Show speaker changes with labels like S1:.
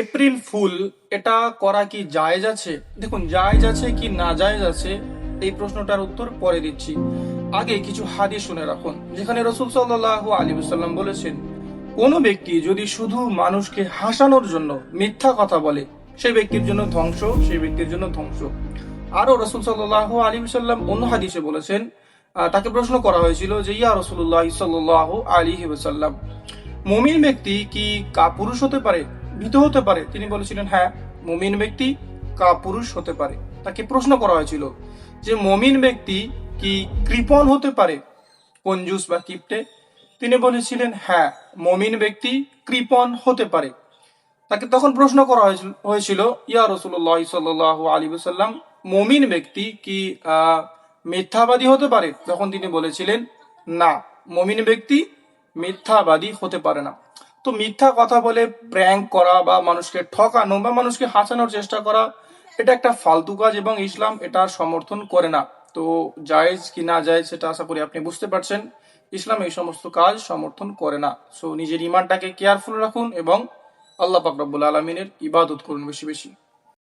S1: April fool এটা করা কি জায়েজ আছে? দেখুন, জায়েজ আছে কি না জায়েজ আছে এই প্রশ্নটার উত্তর পরে দিচ্ছি। আগে কিছু হাদিস শুনে রাখুন, যেখানে রাসূল সাল্লাল্লাহু আলাইহি ওয়াসাল্লাম বলেছেন, কোন ব্যক্তি যদি শুধু মানুষকে হাসানোর জন্য মিথ্যা কথা বলে, সেই ব্যক্তির জন্য ধ্বংস, সেই ব্যক্তির জন্য ধ্বংস। আরো রাসূল সাল্লাল্লাহু আলাইহি ওয়াসাল্লাম অন্য হাদিসে বলেছেন, তাকে প্রশ্ন করা হয়েছিল যে, ইয়া রাসূলুল্লাহ সাল্লাল্লাহু আলাইহি ওয়াসাল্লাম, মুমিন ব্যক্তি কি কাপুরুষ হতে পারে, ভীত হতে পারে? তিনি বলেছিলেন, হ্যাঁ, মুমিন ব্যক্তি কাপুরুষ হতে পারে। তাকে প্রশ্ন করা হয়েছিল যে, মুমিন ব্যক্তি কি কৃপণ হতে পারে, কঞ্জুস বা কিপটে? তিনি বলেছিলেন, হ্যাঁ, মুমিন ব্যক্তি কৃপণ হতে পারে। তাকে তখন প্রশ্ন করা হয়েছিল, ইয়া রাসূলুল্লাহ সাল্লাল্লাহু আলাইহি ওয়াসাল্লাম, মুমিন ব্যক্তি কি মিথ্যাবাদী হতে পারে? তখন তিনি বলেছিলেন, না, মুমিন ব্যক্তি মিথ্যাবাদী হতে পারে না। তো মিথ্যা কথা বলে প্র্যাঙ্ক করা বা মানুষকে ঠকানো বা মানুষকে হাসানোর চেষ্টা করা, এটা একটা ফালতু কাজ এবং ইসলাম এটা সমর্থন করে না। তো জায়েজ কি না জায়েজ সেটা আশা করি আপনি বুঝতে পারছেন। ইসলাম এই সমস্ত কাজ সমর্থন করে না। সো নিজের ইমানটাকে কেয়ারফুল রাখুন এবং আল্লাহ পাক রব্বুল আলামিনের ইবাদত করুন বেশি বেশি।